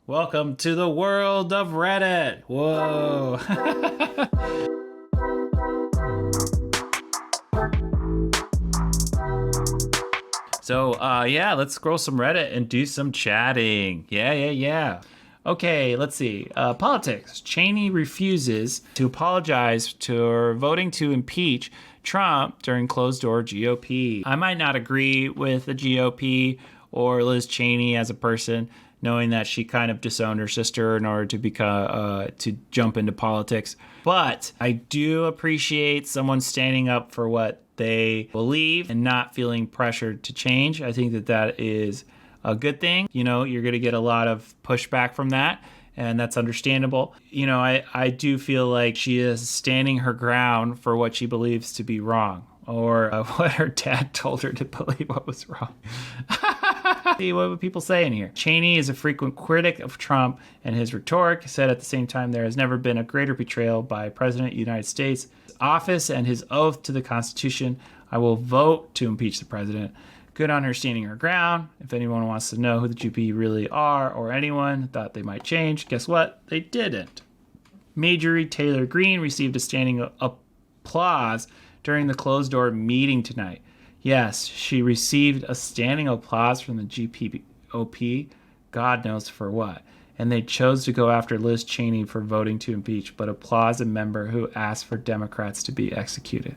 Welcome to the world of Reddit. Whoa. So, let's scroll some Reddit and do some chatting. Yeah. Okay, let's see. Politics. Cheney refuses to apologize to voting to impeach Trump during closed-door GOP. I might not agree with the GOP or Liz Cheney as a person, knowing that she kind of disowned her sister in order to jump into politics. But I do appreciate someone standing up for what they believe and not feeling pressured to change. I think that is a good thing. You know, you're going to get a lot of pushback from that, and that's understandable. You know, I do feel like she is standing her ground for what she believes to be wrong, or what her dad told her to believe what was wrong. See, what would people say in here? Cheney is a frequent critic of Trump and his rhetoric. Said at the same time, there has never been a greater betrayal by a president of the United States. His office and his oath to the Constitution. I will vote to impeach the president. Good on her standing her ground. If anyone wants to know who the GP really are, or anyone thought they might change, guess what? They didn't. Marjorie Taylor Greene received a standing applause during the closed-door meeting tonight. Yes, she received a standing applause from the GPOP, God knows for what. And they chose to go after Liz Cheney for voting to impeach, but applause a member who asked for Democrats to be executed.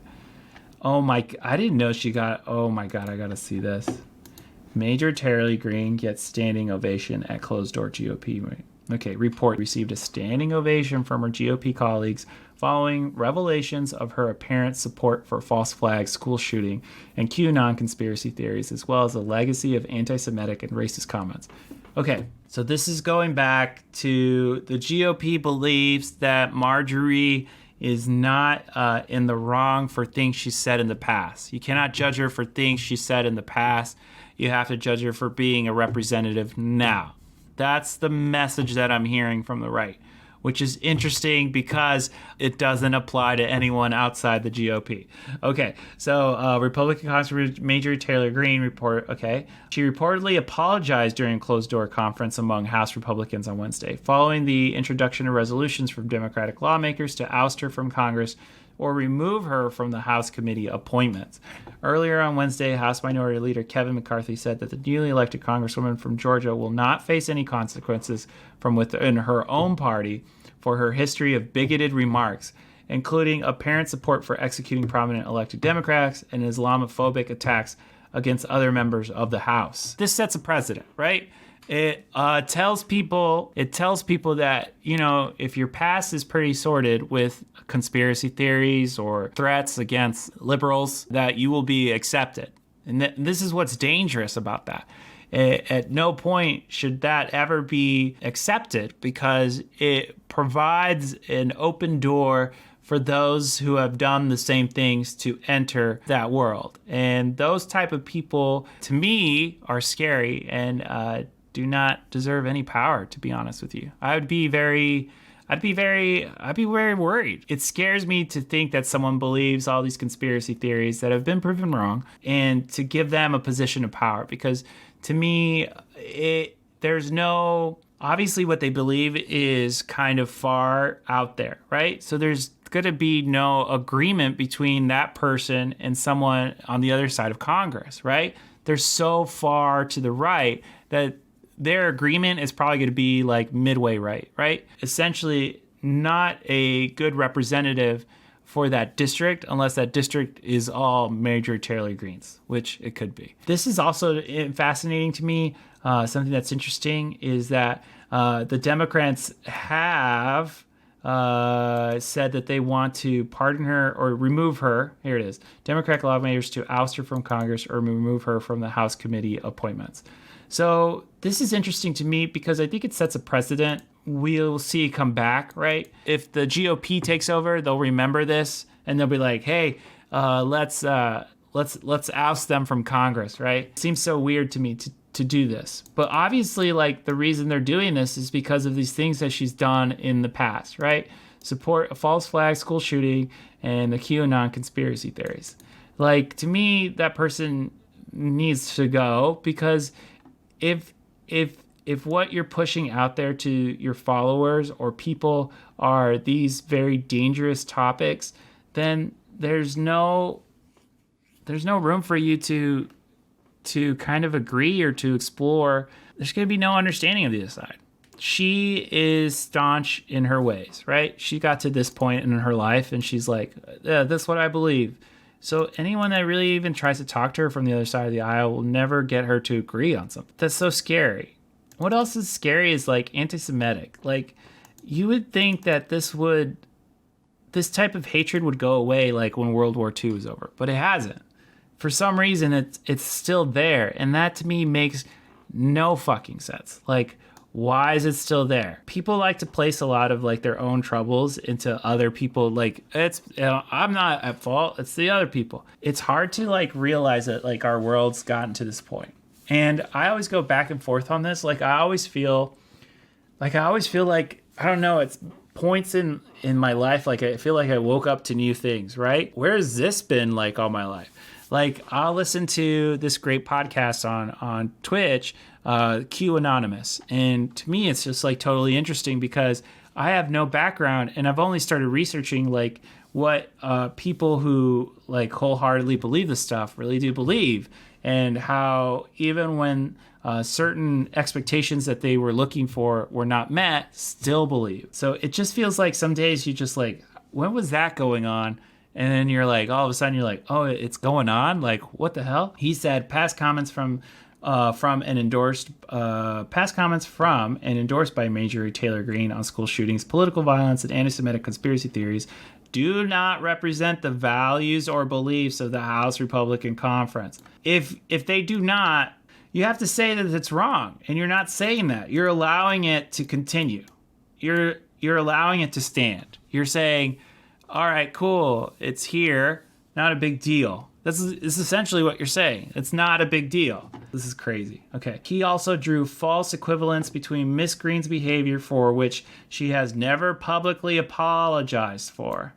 Oh my, I didn't know she got, oh my God, I gotta see this. Major Taylor Greene gets standing ovation at closed-door GOP meeting. Okay, report received a standing ovation from her GOP colleagues following revelations of her apparent support for false flag school shooting and QAnon conspiracy theories, as well as a legacy of anti-Semitic and racist comments. Okay, so this is going back to the GOP believes that Marjorie is not in the wrong for things she said in the past. You cannot judge her for things she said in the past. You have to judge her for being a representative now. That's the message that I'm hearing from the right, which is interesting because it doesn't apply to anyone outside the GOP. Okay, so Republican Congressman Major Taylor Greene she reportedly apologized during a closed-door conference among House Republicans on Wednesday, following the introduction of resolutions from Democratic lawmakers to oust her from Congress or remove her from the House committee appointments. Earlier on Wednesday, House Minority Leader Kevin McCarthy said that the newly elected Congresswoman from Georgia will not face any consequences from within her own party for her history of bigoted remarks, including apparent support for executing prominent elected Democrats and Islamophobic attacks against other members of the House. This sets a precedent, right? It tells people that, you know, if your past is pretty sordid with conspiracy theories or threats against liberals, that you will be accepted. And this is what's dangerous about that. At no point should that ever be accepted, because it provides an open door for those who have done the same things to enter that world. And those type of people, to me, are scary and do not deserve any power, to be honest with you. I'd be very worried. It scares me to think that someone believes all these conspiracy theories that have been proven wrong, and to give them a position of power, because to me, obviously what they believe is kind of far out there, right? So there's going to be no agreement between that person and someone on the other side of Congress, right? They're so far to the right that their agreement is probably going to be like midway right? Essentially not a good representative for that district, unless that district is all Major Taylor Greene's, which it could be. This is also fascinating to me. Something that's interesting is that the Democrats have said that they want to pardon her or remove her. Here it is. Democratic lawmakers to oust her from Congress or remove her from the House committee appointments. So this is interesting to me because I think it sets a precedent. We'll see it come back, right? If the GOP takes over, they'll remember this and they'll be like, "Hey, let's oust them from Congress," right? It seems so weird to me to do this, but obviously, like, the reason they're doing this is because of these things that she's done in the past, right? Support a false flag school shooting and the QAnon conspiracy theories. Like, to me, that person needs to go, because if if what you're pushing out there to your followers or people are these very dangerous topics, then there's no room for you to kind of agree or to explore. There's going to be no understanding of the other side. She is staunch in her ways, right? She got to this point in her life and she's like, yeah, that's what I believe. So anyone that really even tries to talk to her from the other side of the aisle will never get her to agree on something. That's so scary. What else is scary is like anti-Semitic. Like you would think that this type of hatred would go away like when World War II was over, but it hasn't. For some reason, it's still there. And that to me makes no fucking sense. Like, why is it still there? People like to place a lot of like their own troubles into other people. Like I'm not at fault. It's the other people. It's hard to like realize that like our world's gotten to this point. And I always go back and forth on this. Like I always feel like, I don't know, it's points in my life. Like I feel like I woke up to new things, right? Where has this been like all my life? Like I'll listen to this great podcast on Twitch, Q Anonymous. And to me, it's just like totally interesting because I have no background and I've only started researching like what people who like wholeheartedly believe this stuff really do believe, and how even when certain expectations that they were looking for were not met, still believe. So it just feels like some days you just like, when was that going on? And then you're like, all of a sudden you're like, oh, it's going on? Like, what the hell? He said past comments from and endorsed by Marjorie Taylor Greene on school shootings, political violence, and anti-Semitic conspiracy theories do not represent the values or beliefs of the House Republican Conference. If they do not, you have to say that it's wrong. And you're not saying that. You're allowing it to continue. You're allowing it to stand. You're saying, all right, cool, it's here, not a big deal. This is essentially what you're saying. It's not a big deal. This is crazy. Okay. He also drew false equivalence between Miss Greene's behavior, for which she has never publicly apologized for,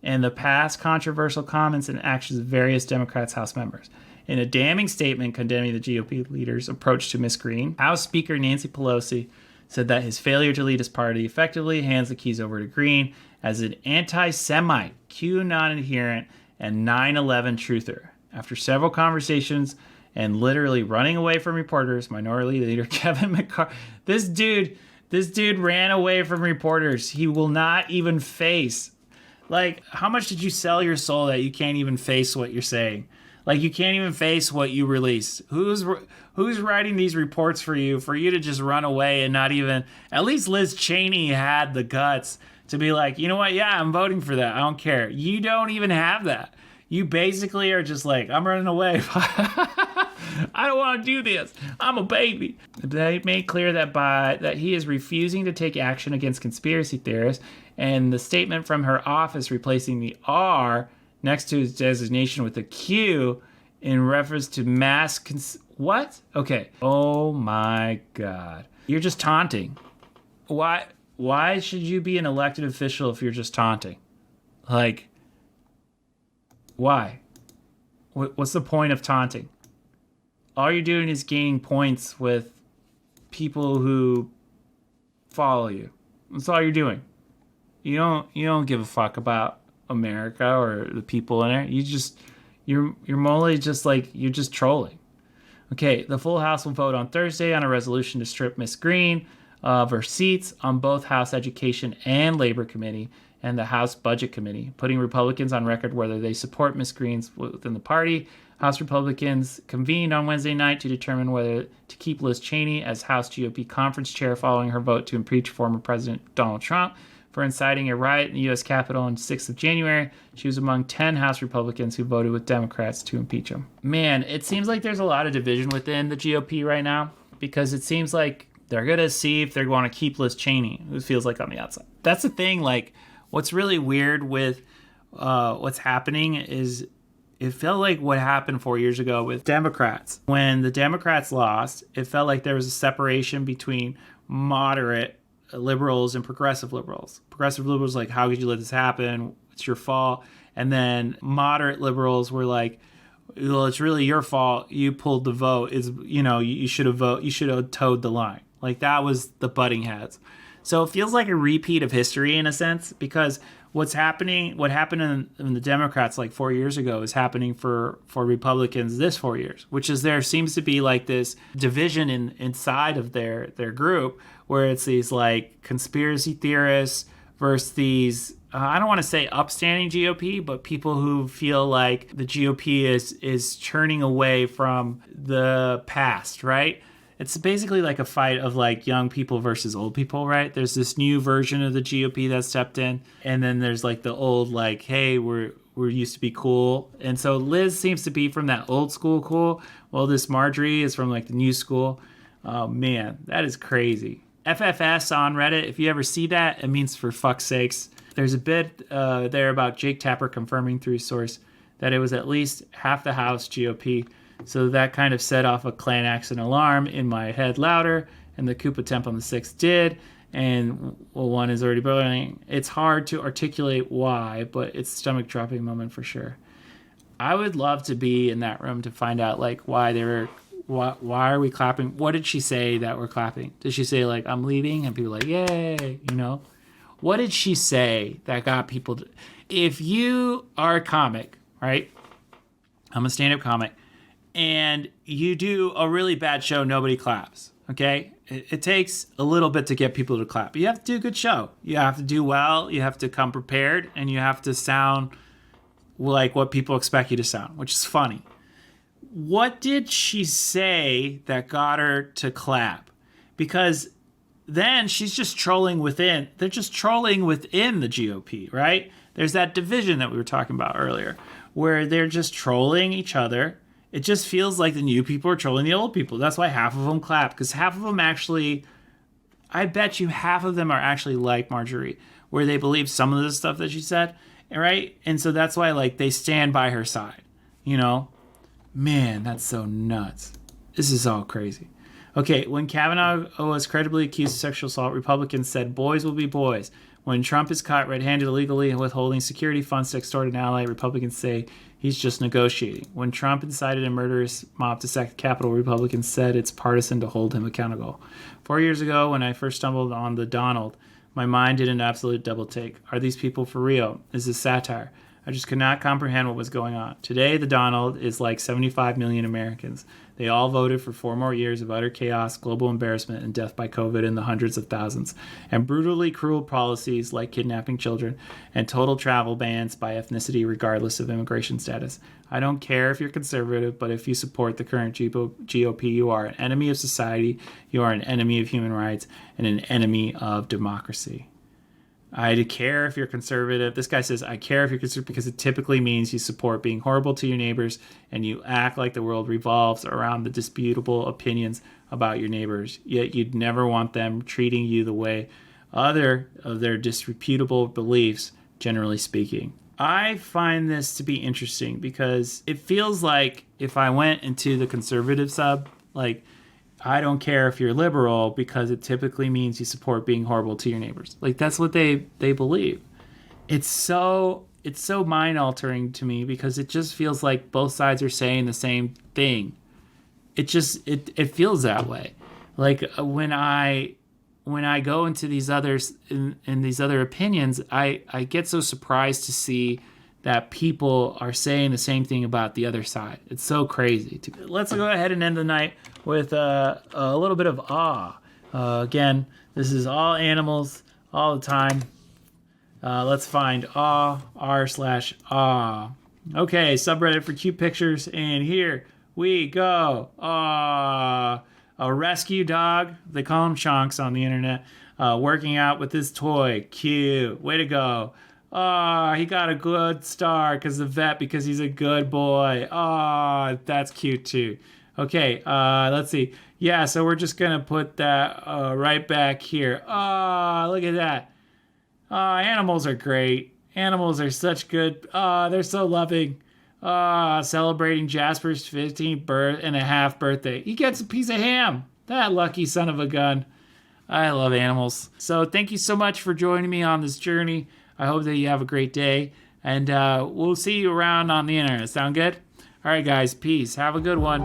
and the past controversial comments and actions of various Democrats' House members. In a damning statement condemning the GOP leader's approach to Miss Greene, House Speaker Nancy Pelosi said that his failure to lead his party effectively hands the keys over to Greene as an anti-Semite, QAnon adherent, and 9/11 truther. After several conversations and literally running away from reporters, Minority Leader Kevin McCarthy, this dude ran away from reporters. He will not even face. Like, how much did you sell your soul that you can't even face what you're saying? Like, you can't even face what you release. Who's writing these reports for you to just run away and not even... At least Liz Cheney had the guts to be like, you know what? Yeah, I'm voting for that. I don't care. You don't even have that. You basically are just like, I'm running away. I don't want to do this. I'm a baby. They made clear that he is refusing to take action against conspiracy theorists, and the statement from her office replacing the R next to his designation with a Q in reference to what? Okay. Oh my God. You're just taunting. Why should you be an elected official if you're just taunting? Like, why? What's the point of taunting? All you're doing is gaining points with people who follow you. That's all you're doing. You don't give a fuck about America or the people in it. You're mostly just like, you're just trolling. Okay, the full House will vote on Thursday on a resolution to strip Miss Greene of her seats on both House Education and Labor Committee and the House Budget Committee, putting Republicans on record whether they support Miss Greene's within the party. House Republicans convened on Wednesday night to determine whether to keep Liz Cheney as House GOP conference chair following her vote to impeach former President Donald Trump for inciting a riot in the U.S. Capitol on 6th of January. She was among 10 House Republicans who voted with Democrats to impeach him. Man, it seems like there's a lot of division within the GOP right now, because it seems like they're going to see if they're going to keep Liz Cheney, who feels like on the outside. That's the thing. Like, what's really weird with what's happening is it felt like what happened 4 years ago with Democrats. When the Democrats lost, it felt like there was a separation between moderate liberals and progressive liberals. Progressive liberals like, how could you let this happen? It's your fault. And then moderate liberals were like, well, it's really your fault. You pulled the vote. You should have towed the line. Like that was the butting heads. So it feels like a repeat of history in a sense, because what happened in the Democrats like 4 years ago is happening for Republicans this 4 years, which is there seems to be like this division inside of their group where it's these like conspiracy theorists versus these, I don't want to say upstanding GOP, but people who feel like the GOP is turning away from the past, right? It's basically like a fight of like young people versus old people, right? There's this new version of the GOP that stepped in, and then there's like the old, like, hey, we're used to be cool. And so Liz seems to be from that old school cool, while this Marjorie is from like the new school. Oh man, that is crazy. FFS on Reddit, if you ever see that, it means for fuck's sakes. There's a bit there about Jake Tapper confirming through source that it was at least half the House GOP. So that kind of set off a Klan accident alarm in my head louder, and the coup attempt on the 6th did, and one is already burning. It's hard to articulate why, but it's a stomach-dropping moment for sure. I would love to be in that room to find out, like, why are we clapping? What did she say that we're clapping? Did she say, like, I'm leaving? And people are like, yay, you know? What did she say that got people to... If you are a comic, right? I'm a stand-up comic. And you do a really bad show, nobody claps, okay? It takes a little bit to get people to clap. You have to do a good show. You have to do well. You have to come prepared. And you have to sound like what people expect you to sound, which is funny. What did she say that got her to clap? Because then she's just trolling within. They're just trolling within the GOP, right? There's that division that we were talking about earlier where they're just trolling each other. It just feels like the new people are trolling the old people. That's why half of them clap, because half of them actually, I bet you half of them are actually like Marjorie, where they believe some of the stuff that she said, right? And so that's why like they stand by her side, you know? Man, that's so nuts. This is all crazy. Okay, when Kavanaugh was credibly accused of sexual assault, Republicans said boys will be boys. When Trump is caught red-handed illegally withholding security funds to extort an ally, Republicans say he's just negotiating. When Trump incited a murderous mob to sack the Capitol, Republicans said it's partisan to hold him accountable. 4 years ago, when I first stumbled on the Donald, my mind did an absolute double take. Are these people for real? Is this satire? I just could not comprehend what was going on. Today, the Donald is like 75 million Americans. They all voted for 4 more years of utter chaos, global embarrassment, and death by COVID in the hundreds of thousands, and brutally cruel policies like kidnapping children and total travel bans by ethnicity regardless of immigration status. I don't care if you're conservative, but if you support the current GOP, you are an enemy of society, you are an enemy of human rights, and an enemy of democracy. I care if you're conservative. This guy says, I care if you're conservative because it typically means you support being horrible to your neighbors and you act like the world revolves around the disputable opinions about your neighbors. Yet you'd never want them treating you the way other of their disreputable beliefs, generally speaking. I find this to be interesting because it feels like if I went into the conservative sub, like, I don't care if you're liberal because it typically means you support being horrible to your neighbors. Like that's what they believe. It's so mind altering to me because it just feels like both sides are saying the same thing. It feels that way. Like when I go into these others in these other opinions, I get so surprised to see that people are saying the same thing about the other side. It's so crazy. Let's go ahead and end the night with a little bit of awe. Again, this is all animals all the time. Let's find awe, r/awe. Okay, subreddit for cute pictures, and here we go. Aw, a rescue dog. They call him Chonks on the internet. Working out with his toy. Cute. Way to go. Oh, he got a good star because he's a good boy. Oh, that's cute too. Okay, let's see. Yeah, so we're just going to put that right back here. Oh, look at that. Oh, animals are great. Animals are such good. Oh, they're so loving. Oh, celebrating Jasper's 15th and a half birthday. He gets a piece of ham. That lucky son of a gun. I love animals. So thank you so much for joining me on this journey. I hope that you have a great day, and we'll see you around on the internet. Sound good? All right, guys. Peace. Have a good one.